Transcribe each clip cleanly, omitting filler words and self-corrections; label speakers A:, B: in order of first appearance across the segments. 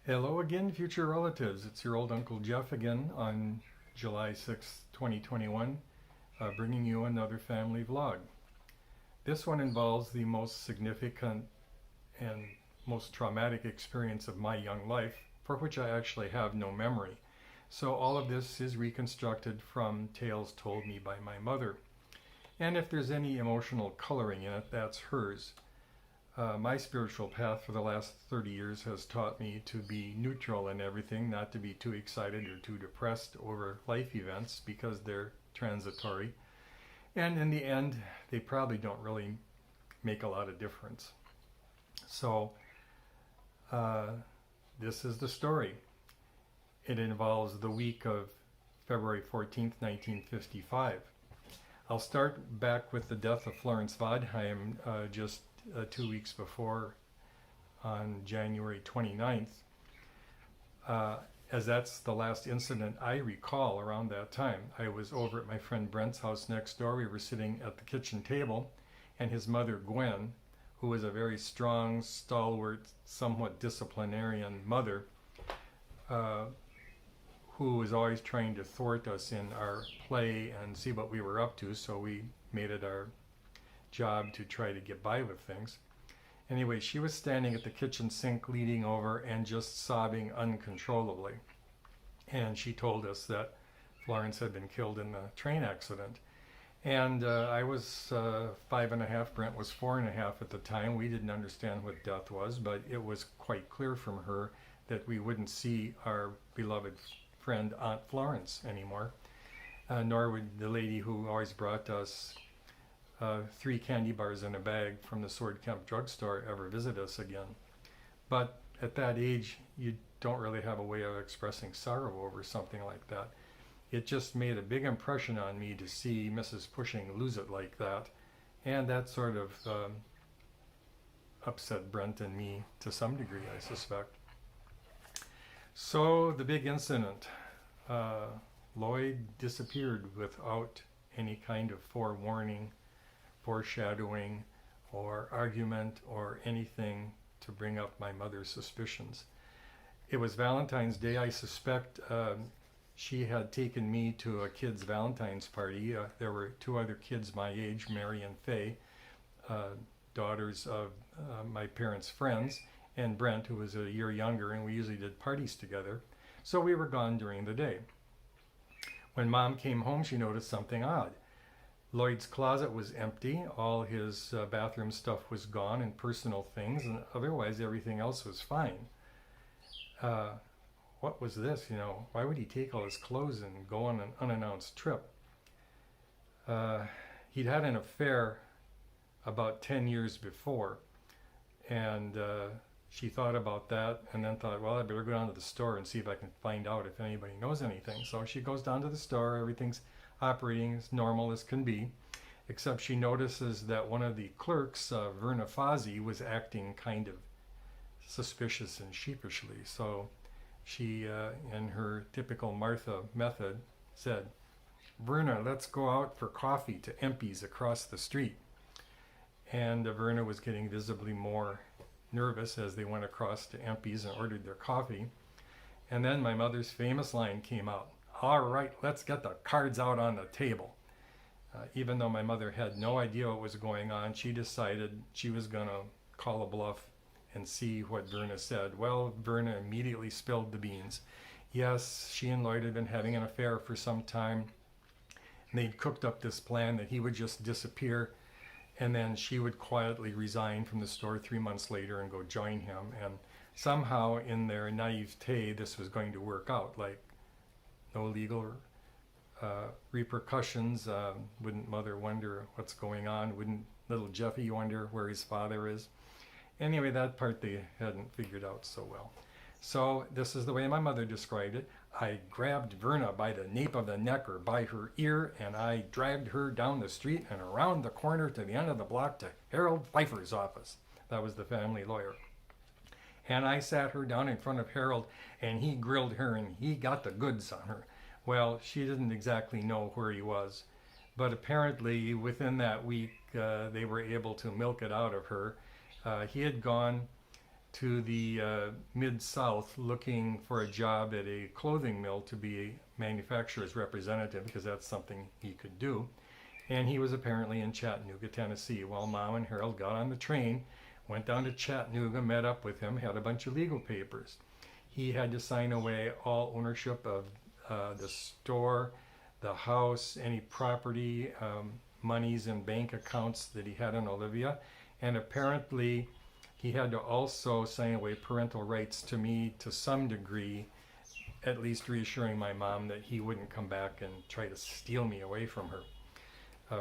A: Hello again, future relatives. It's your old Uncle Jeff again on July 6th, 2021, bringing you another family vlog. This one involves the most significant and most traumatic experience of my young life, for which I actually have no memory. So all of this is reconstructed from tales told me by my mother. And if there's any emotional coloring in it, that's hers. My spiritual path for the last 30 years has taught me to be neutral in everything, not to be too excited or too depressed over life events because they're transitory. And in the end, they probably don't really make a lot of difference. So, this is the story. It involves the week of February 14th, 1955. I'll start back with the death of Florence Wadheim just 2 weeks before, on January 29th, as that's the last incident I recall around that time. I was over at my friend Brent's house next door. We were sitting at the kitchen table, and his mother Gwen, who was a very strong, stalwart, somewhat disciplinarian mother, who was always trying to thwart us in our play and see what we were up to, so we made it our job to try to get by with things. Anyway, she was standing at the kitchen sink leaning over and just sobbing uncontrollably. And she told us that Florence had been killed in a train accident. And I was 5.5, Brent was 4.5 at the time. We didn't understand what death was, but it was quite clear from her that we wouldn't see our beloved friend Aunt Florence anymore, nor would the lady who always brought us 3 candy bars in a bag from the Sword Camp drugstore ever visit us again. But at that age, you don't really have a way of expressing sorrow over something like that. It just made a big impression on me to see Mrs. Pushing lose it like that, and that sort of upset Brent and me to some degree, I suspect. So the big incident, Lloyd disappeared without any kind of forewarning, foreshadowing, or argument, or anything to bring up my mother's suspicions. It was Valentine's Day. I suspect she had taken me to a kid's Valentine's party. There were 2 other kids my age, Mary and Faye, daughters of my parents' friends, and Brent, who was a year younger, and we usually did parties together. So we were gone during the day. When Mom came home, she noticed something odd. Lloyd's closet was empty, all his bathroom stuff was gone and personal things, and otherwise everything else was fine. What was this, why would he take all his clothes and go on an unannounced trip? He'd had an affair about 10 years before, and she thought about that and then thought, well, I better go down to the store and see if I can find out if anybody knows anything. So she goes down to the store, everything's operating as normal as can be, except she notices that one of the clerks, Verna Fozzie, was acting kind of suspicious and sheepishly. So she, in her typical Martha method, said, "Verna, let's go out for coffee to Empey's across the street." And Verna was getting visibly more nervous as they went across to Empey's and ordered their coffee. And then my mother's famous line came out, "All right, let's get the cards out on the table." Even though my mother had no idea what was going on, she decided she was going to call a bluff and see what Verna said. Well, Verna immediately spilled the beans. Yes, she and Lloyd had been having an affair for some time. And they'd cooked up this plan that he would just disappear, and then she would quietly resign from the store 3 months later and go join him. And somehow in their naivete, this was going to work out, like no legal repercussions. Wouldn't mother wonder what's going on? Wouldn't little Jeffy wonder where his father is? Anyway, that part they hadn't figured out so well. So this is the way my mother described it. "I grabbed Verna by the nape of the neck or by her ear, and I dragged her down the street and around the corner to the end of the block to Harold Pfeiffer's office." That was the family lawyer. "And I sat her down in front of Harold, and he grilled her, and he got the goods on her." Well, she didn't exactly know where he was, but apparently within that week they were able to milk it out of her. He had gone to the Mid-South looking for a job at a clothing mill to be a manufacturer's representative because that's something he could do. And he was apparently in Chattanooga, Tennessee. Well, Mom and Harold got on the train, went down to Chattanooga, met up with him, had a bunch of legal papers. He had to sign away all ownership of the store, the house, any property, monies and bank accounts that he had in Olivia. And apparently he had to also sign away parental rights to me to some degree, at least reassuring my mom that he wouldn't come back and try to steal me away from her.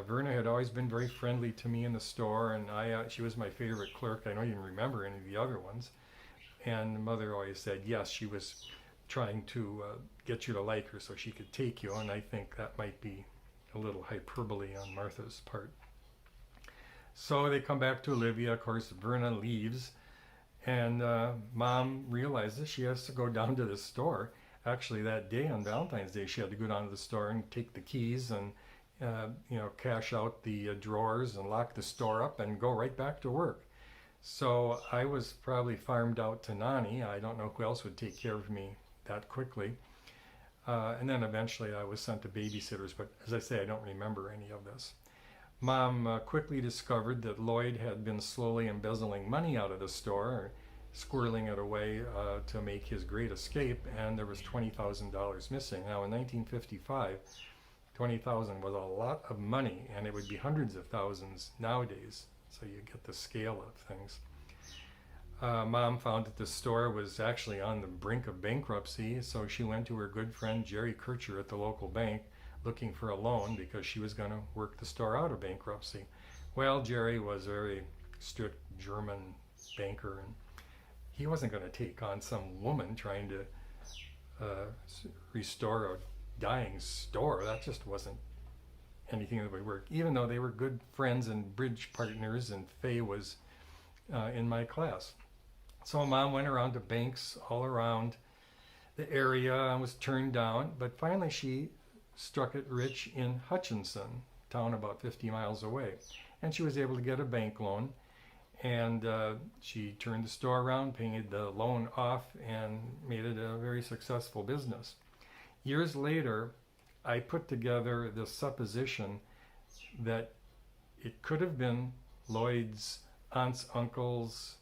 A: Verna had always been very friendly to me in the store, and she was my favorite clerk. I don't even remember any of the other ones. And Mother always said, yes, she was trying to get you to like her so she could take you, and I think that might be a little hyperbole on Martha's part. So they come back to Olivia. Of course, Verna leaves, and Mom realizes she has to go down to the store. Actually, that day on Valentine's Day, she had to go down to the store and take the keys and cash out the drawers and lock the store up and go right back to work. So I was probably farmed out to Nani. I don't know who else would take care of me that quickly. And then eventually I was sent to babysitters, but as I say, I don't remember any of this. Mom quickly discovered that Lloyd had been slowly embezzling money out of the store, or squirreling it away to make his great escape, and there was $20,000 missing. Now in 1955, $20,000 was a lot of money, and it would be hundreds of thousands nowadays. So you get the scale of things. Mom found that the store was actually on the brink of bankruptcy, so she went to her good friend Jerry Kircher at the local bank looking for a loan because she was going to work the store out of bankruptcy. Well, Jerry was a very strict German banker, and he wasn't going to take on some woman trying to restore a dying store. That just wasn't anything that would work, even though they were good friends and bridge partners, and Faye was in my class. So Mom went around to banks all around the area and was turned down, but finally she struck it rich in Hutchinson, town about 50 miles away, and she was able to get a bank loan, and she turned the store around, paid the loan off, and made it a very successful business. Years later, I put together the supposition that it could have been Lloyd's aunts, uncles,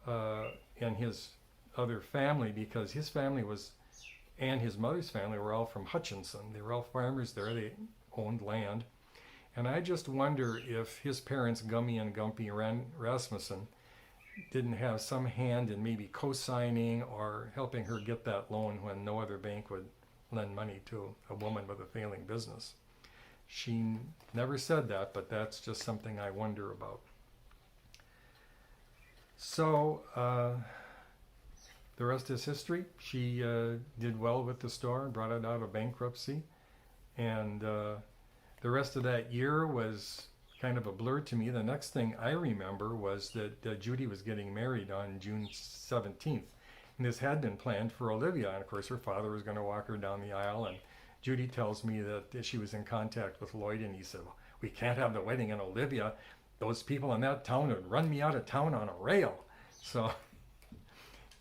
A: and his other family, because his family was, and his mother's family were all from Hutchinson. They were all farmers there. They owned land. And I just wonder if his parents, Gummy and Gumpy Rasmussen, didn't have some hand in maybe co-signing or helping her get that loan when no other bank would lend money to a woman with a failing business. She never said that, but that's just something I wonder about. So the rest is history. She did well with the store and brought it out of bankruptcy. And the rest of that year was kind of a blur to me. The next thing I remember was that Judy was getting married on June 17th. And this had been planned for Olivia. And of course, her father was going to walk her down the aisle. And Judy tells me that she was in contact with Lloyd, and he said, well, we can't have the wedding in Olivia. Those people in that town would run me out of town on a rail. So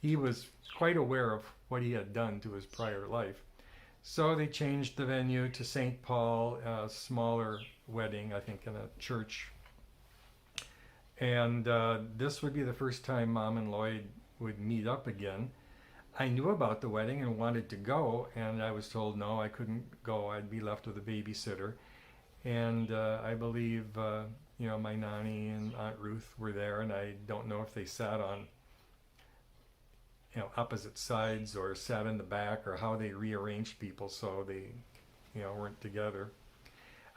A: he was quite aware of what he had done to his prior life. So they changed the venue to St. Paul, a smaller wedding, I think in a church. And this would be the first time Mom and Lloyd would meet up again. I knew about the wedding and wanted to go, and I was told no, I couldn't go. I'd be left with a babysitter. And I believe my nanny and Aunt Ruth were there, and I don't know if they sat on opposite sides or sat in the back, or how they rearranged people so they weren't together.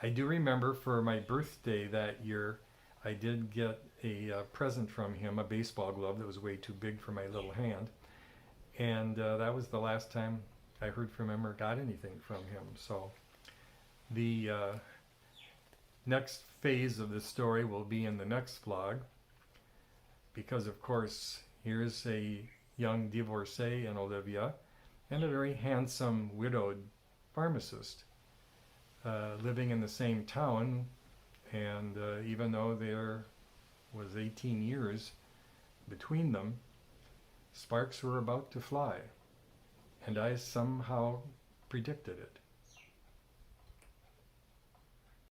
A: I do remember for my birthday that year, I did get a present from him, a baseball glove that was way too big for my little hand, and that was the last time I heard from him or got anything from him. So the next phase of the story will be in the next vlog, because of course here's a young divorcee in Olivia and a very handsome widowed pharmacist living in the same town, and even though there was 18 years between them, Sparks were about to fly, and I somehow predicted it.